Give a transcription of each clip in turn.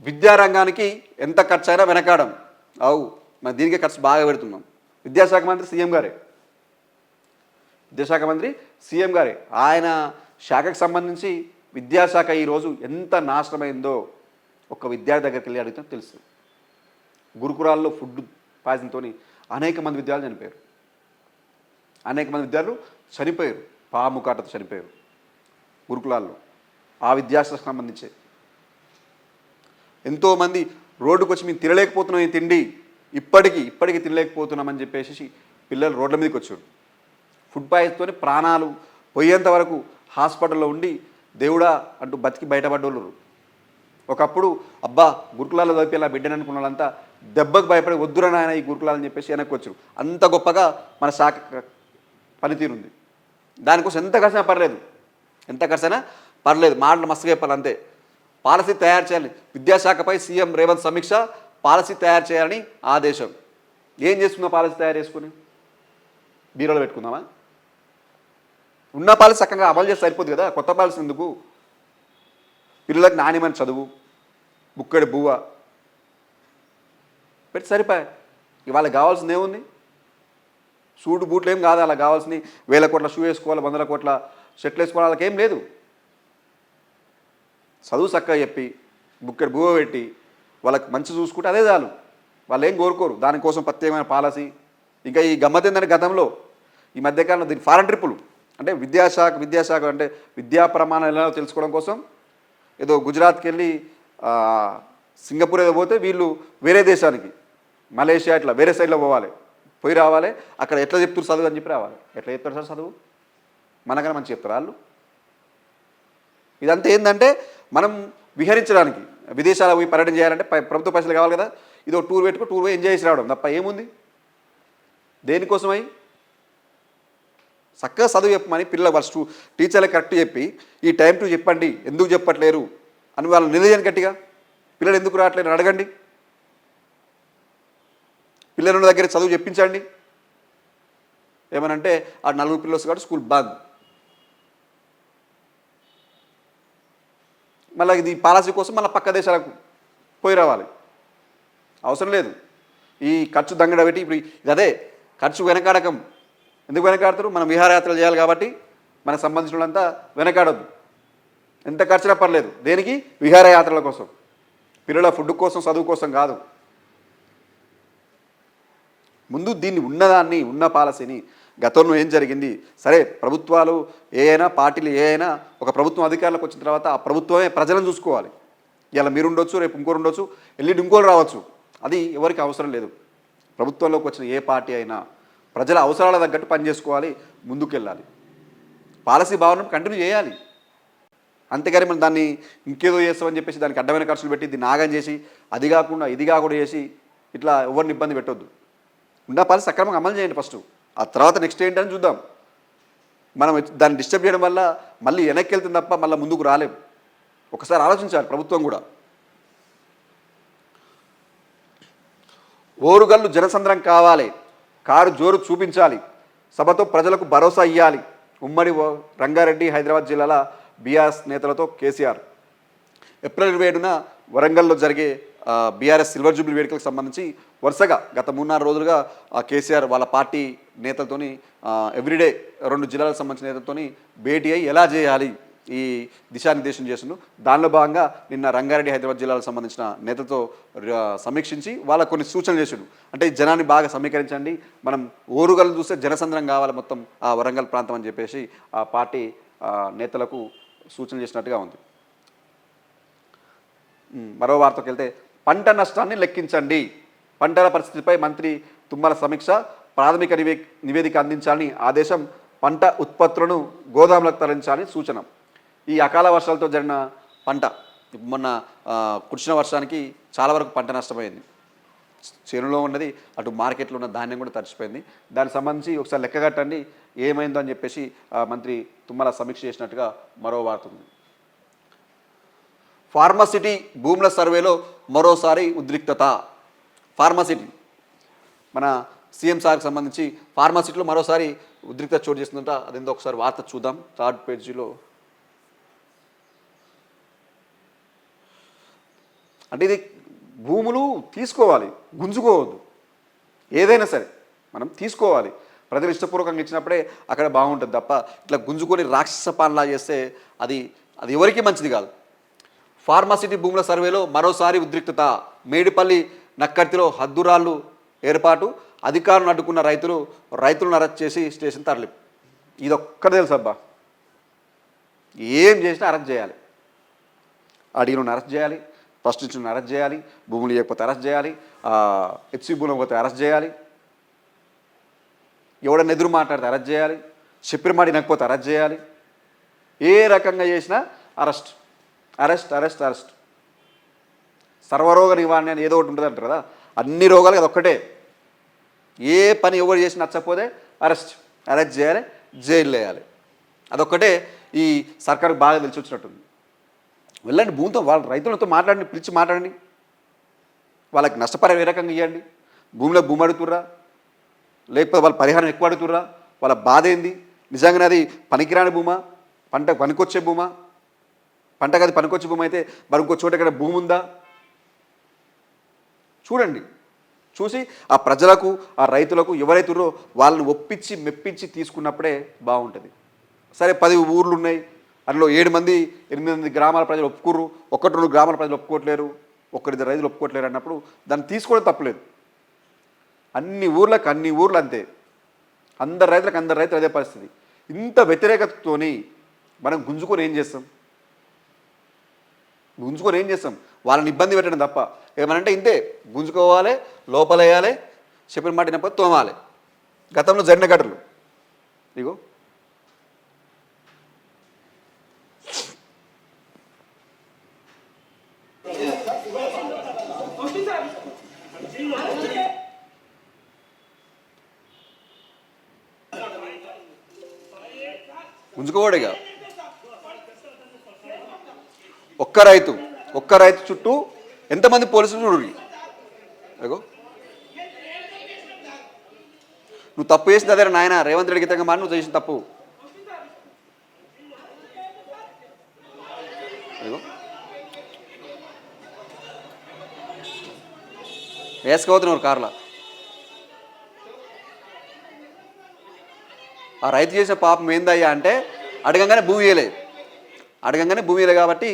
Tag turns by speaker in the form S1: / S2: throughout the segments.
S1: విద్యారంగానికి ఎంత ఖర్చైనా వెనకాడం. అవు మరి దీనికే ఖర్చు బాగా పెడుతున్నాం. విద్యాశాఖ మంత్రి సీఎం గారే. విద్యాశాఖ మంత్రి సీఎం గారే. ఆయన శాఖకు సంబంధించి విద్యాశాఖ ఈరోజు ఎంత నాశనమైందో ఒక విద్యార్థి దగ్గరికి వెళ్ళి అడిగితే తెలుస్తుంది. గురుకులాల్లో ఫుడ్ పాయిజన్తో అనేక మంది విద్యార్థులు చనిపోయారు. అనేక మంది విద్యార్థులు చనిపోయారు. పాము కాటతో చనిపోయారు గురుకులాల్లో. ఆ విద్యాశాఖకు సంబంధించే ఎంతోమంది రోడ్డుకు వచ్చి మేము తినలేకపోతున్నాం ఈ తిండి, ఇప్పటికీ తినలేకపోతున్నామని చెప్పేసి పిల్లలు రోడ్ల మీదకి వచ్చారు. ఫుడ్ పాయిజన్తో ప్రాణాలు పోయేంత వరకు హాస్పిటల్లో ఉండి దేవుడా అంటూ బతికి బయటపడ్డోళ్ళు. ఒకప్పుడు అబ్బా గురుకులాల్లో చదివేలా బిడ్డని అనుకున్న వాళ్ళంతా దెబ్బకు భయపడి వద్దురా నాయన ఈ గురుకులాలని చెప్పేసి వెనక్కి వచ్చారు. అంత గొప్పగా మన శాఖ పనితీరుంది. దానికోసం ఎంత ఖర్చైనా పర్లేదు, మాటలు మస్తుగా చెప్పాలి అంతే. పాలసీ తయారు చేయాలి. విద్యాశాఖపై సీఎం రేవంత్ సమీక్ష, పాలసీ తయారు చేయాలని ఆదేశం. ఏం చేస్తుందా పాలసీ తయారు చేసుకుని? బీరోలో పెట్టుకుందామా? ఉన్న పాలసీ చక్కగా అమలు చేస్తే సరిపోదు కదా, కొత్త పాలసీ ఎందుకు? పిల్లలకు నాణ్యమైన చదువు, బుక్కడి బువ్వ పెట్టి సరిపోయి. ఇవాళ కావాల్సింది ఏముంది? సూటు బూట్లు ఏం కాదు. అలా కావాల్సింది 1000 కోట్ల షూ వేసుకోవాలి, 100 కోట్ల షర్ట్లు వేసుకోవాలి, వాళ్ళకి ఏం లేదు. చదువు చక్కగా చెప్పి బుక్కడి బువ్వ పెట్టి వాళ్ళకి మంచి చూసుకుంటే అదే చాలు. వాళ్ళు ఏం కోరుకోరు. దానికోసం ప్రత్యేకమైన పాలసీ. ఇంకా ఈ గమ్మత్ ఏంటంటే గతంలో ఈ మధ్యకాలంలో దీనికి ఫారెన్ ట్రిప్పులు అంటే విద్యాశాఖ అంటే విద్యా ప్రమాణాలు ఎలా తెలుసుకోవడం కోసం ఏదో గుజరాత్కి వెళ్ళి సింగపూర్ ఏదో పోతే వీళ్ళు వేరే దేశానికి మలేషియా ఇట్లా వేరే సైడ్లో పోయి రావాలి. అక్కడ ఎట్లా చెప్తారు చదువు అని చెప్పి రావాలి. ఎట్లా చెప్తారు సార్ చదువు? మనకన్నా మంచి చెప్తారు వాళ్ళు. ఇదంతా ఏంటంటే మనం విహరించడానికి విదేశాలకు పోయి పర్యటన చేయాలంటే ప్రభుత్వ పైసలు కావాలి కదా. ఇదో టూర్ టూర్ పోయి ఎంజాయ్ చేసి రావడం తప్ప ఏముంది? దేనికోసమై? చక్కగా చదువు చెప్పమని పిల్లలు ఫస్ట్ టీచర్లకు కరెక్ట్ చెప్పి ఈ టైం టు చెప్పండి, ఎందుకు చెప్పట్లేరు అని వాళ్ళు నిలదీయండి గట్టిగా. పిల్లలు ఎందుకు రావట్లేరు అడగండి. పిల్లల దగ్గర చదువు చెప్పించండి. ఏమనంటే ఆ 4 పిల్లలు కాబట్టి స్కూల్ బంద్. మళ్ళీ ఇది పాలసీ కోసం మళ్ళీ పక్క దేశాలకు పోయి రావాలి. అవసరం లేదు. ఈ ఖర్చు దంగడ పెట్టి ఇప్పుడు ఇది అదే ఖర్చు వెనకాడకం. ఎందుకు వెనకాడతారు? మనం విహారయాత్రలు చేయాలి కాబట్టి మనకు సంబంధించిన వాళ్ళంతా వెనకాడొద్దు. ఎంత ఖర్చునా పర్లేదు. దేనికి? విహారయాత్రల కోసం, పిల్లల ఫుడ్ కోసం, చదువు కోసం కాదు. ముందు దీన్ని ఉన్న పాలసీని గతంలో ఏం జరిగింది? సరే ప్రభుత్వాలు పార్టీలు ఒక ప్రభుత్వం అధికారంలోకి వచ్చిన తర్వాత ఆ ప్రభుత్వమే ప్రజలను చూసుకోవాలి. ఇలా మీరు ఉండొచ్చు, రేపు ఇంకోరు ఉండొచ్చు, ఎల్లుండి ఇంకోరు రావచ్చు. అది ఎవరికి అవసరం లేదు. ప్రభుత్వంలోకి వచ్చిన ఏ పార్టీ అయినా ప్రజల అవసరాల తగ్గట్టు పనిచేసుకోవాలి, ముందుకెళ్ళాలి. పాలసీ భావన కంటిన్యూ చేయాలి. అంతేగాని మనం దాన్ని ఇంకేదో చేస్తామని చెప్పేసి దానికి అడ్డమైన ఖర్చులు పెట్టి దీన్ని ఆగం చేసి అది కాకుండా ఇది కాకుండా చేసి ఇట్లా ఎవరిని ఇబ్బంది పెట్టొద్దు. ఉన్న పాలసీ సక్రమంగా అమలు చేయండి ఫస్ట్. ఆ తర్వాత నెక్స్ట్ ఏంటని చూద్దాం. మనం దాన్ని డిస్టర్బ్ చేయడం వల్ల మళ్ళీ వెనక్కి వెళ్తుంది తప్ప మళ్ళీ ముందుకు రాలేం. ఒకసారి ఆలోచించాలి ప్రభుత్వం కూడా. ఓరుగల్లు జనసంద్రం కావాలి, కారు జోరు చూపించాలి, సభతో ప్రజలకు భరోసా ఇవ్వాలి. ఉమ్మడి రంగారెడ్డి హైదరాబాద్ జిల్లాల బీఆర్ఎస్ నేతలతో కేసీఆర్. ఏప్రిల్ 27న వరంగల్లో జరిగే బీఆర్ఎస్ సిల్వర్ జూబ్లీ వేడుకలకు సంబంధించి వరుసగా గత 3-4 రోజులుగా కేసీఆర్ వాళ్ళ పార్టీ నేతలతోని ఎవ్రీడే 2 జిల్లాలకు సంబంధించిన నేతలతోని భేటీ అయ్యి ఎలా చేయాలి ఈ దిశానిర్దేశం చేసిండు. దానిలో భాగంగా నిన్న రంగారెడ్డి హైదరాబాద్ జిల్లాలకు సంబంధించిన నేతలతో సమీక్షించి వాళ్ళకు కొన్ని సూచనలు చేసిండు. అంటే జనాన్ని బాగా సమీకరించండి, మనం ఓరుగల్లు చూస్తే జనసంద్రం కావాలి మొత్తం ఆ వరంగల్ ప్రాంతం అని చెప్పేసి ఆ పార్టీ నేతలకు సూచనలు చేసినట్టుగా ఉంది. మరో వార్తకు వెళ్తే పంట నష్టాన్ని లెక్కించండి, పంటల పరిస్థితిపై మంత్రి తుమ్మల సమీక్ష, ప్రాథమిక నివేదిక అందించాలని ఆదేశం, పంట ఉత్పత్తులను గోదాములకు తరలించాలని సూచన. ఈ అకాల వర్షాలతో జరిగిన పంట మొన్న కురిసిన వర్షానికి చాలా వరకు పంట నష్టపోయింది. చేనులో ఉన్నది అటు మార్కెట్లో ఉన్న ధాన్యం కూడా తడిచిపోయింది. దానికి సంబంధించి ఒకసారి లెక్క కట్టండి ఏమైందో అని చెప్పేసి మంత్రి తుమ్మల సమీక్ష చేసినట్టుగా మరో వార్త ఉంది. ఫార్మాసిటీ భూముల సర్వేలో మరోసారి ఉద్రిక్తత. ఫార్మాసిటీ మన సీఎం సార్కి సంబంధించి ఫార్మాసిటీలో మరోసారి ఉద్రిక్తత చోటు చేస్తుందంట. అదేందో ఒకసారి వార్త చూద్దాం. 3rd పేజీలో అంటే ఇది భూములు తీసుకోవాలి, గుంజుకోవద్దు. ఏదైనా సరే మనం తీసుకోవాలి, ప్రజలు ఇష్టపూర్వకంగా ఇచ్చినప్పుడే అక్కడ బాగుంటుంది తప్ప ఇట్లా గుంజుకొని రాక్షస పాలన చేస్తే అది అది ఎవరికీ మంచిది కాదు. ఫార్మాసిటీ భూముల సర్వేలో మరోసారి ఉద్రిక్తత. మేడిపల్లి నక్కర్తిలో హద్దురాళ్ళు ఏర్పాటు, అధికారులను అడ్డుకున్న రైతులను అరెస్ట్ చేసి స్టేషన్ తరలింపు. ఇదొక్కటి తెలుసు అబ్బా, ఏం చేసినా అరెస్ట్ చేయాలి. అడిగిన అరెస్ట్ చేయాలి, ప్రశ్నించిన అరెస్ట్ చేయాలి, భూములు ఇవ్వకపోతే అరెస్ట్ చేయాలి, హెచ్సి భూములు పోతే అరెస్ట్ చేయాలి, ఎవడన్నా ఎదురు మాట్లాడితే అరెస్ట్ చేయాలి, చెప్పిన మాట వినకపోతే అరెస్ట్ చేయాలి. ఏ రకంగా చేసినా అరెస్ట్ అరెస్ట్ అరెస్ట్ అరెస్ట్. సర్వరోగ నివారణ అని ఏదో ఒకటి ఉంటుంది అంటారు కదా, అన్ని రోగాలకు అదొక్కటే. ఏ పని ఎవరు చేసి నచ్చకపోతే అరెస్ట్ చేయాలి, జైలు వేయాలి. అదొక్కటే ఈ సర్కారుకు బాగా తెలిసి వచ్చినట్టుంది. వెళ్ళండి భూమితో వాళ్ళ రైతులతో మాట్లాడండి, పిలిచి మాట్లాడండి, వాళ్ళకి నష్టపరిహారం ఏ రకంగా ఇవ్వండి. భూమిలో భూమి అడుగుతుర్రా, లేకపోతే వాళ్ళ పరిహారం ఎక్కువ అడుగుతుర్రా, వాళ్ళ బాధ ఏంది, నిజంగానే అది పనికిరాని భూమా, పంట పనికొచ్చే భూమా, పంటకు అది పనికొచ్చే భూమి అయితే మరి ఇంకో చోట ఇక్కడ భూమి ఉందా చూడండి. చూసి ఆ ప్రజలకు ఆ రైతులకు ఎవరైతుర్రో వాళ్ళని ఒప్పించి మెప్పించి తీసుకున్నప్పుడే బాగుంటుంది. సరే 10 ఊర్లు ఉన్నాయి, అందులో 7 మంది 8 మంది గ్రామాల ప్రజలు ఒప్పుకుర్రు, 1-2 గ్రామాల ప్రజలు ఒప్పుకోవట్లేరు, 1-2 రైతులు ఒప్పుకోవట్లేరు అన్నప్పుడు దాన్ని తీసుకోవడం తప్పలేదు. అన్ని ఊర్లు అంతే, అందరు రైతులు అదే పరిస్థితి. ఇంత వ్యతిరేకతతోని మనం గుంజుకొని ఏం చేస్తాం, వాళ్ళని ఇబ్బంది పెట్టడం తప్ప. ఏమనంటే ఇంతే, గుంజుకోవాలి, లోపలేయాలి, చెప్పిన మాట వినకపోతే తోమాలి. గతంలో జరిగిన ఘటనలు ఇగో. గుంజుకోవాడిగా ఒక్క రైతు చుట్టూ ఎంతమంది పోలీసులు చూడు. అగో నువ్వు తప్పు చేసింది అదే నాయన, రేవంత్ రెడ్డి గీతంగా నువ్వు చేసిన తప్పు. అగో వేసుకోవద్దు కార్లా. ఆ రైతు చేసిన పాపం ఏందయ్యా అంటే అడగంగానే భూమి ఇవ్వలే కాబట్టి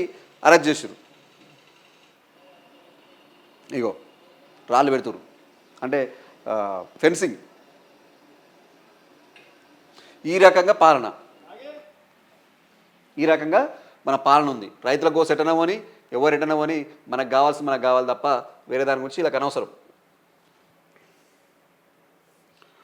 S1: అరెస్ట్ చేసారు. ఇగో రాళ్ళు పెడుతురు అంటే ఫెన్సింగ్. ఈ రకంగా మన పాలన ఉంది. రైతుల కోసం ఎటనమని ఎవరు ఎటనమని మనకు కావాలి తప్ప వేరే దాని గురించి ఇలా అనవసరం.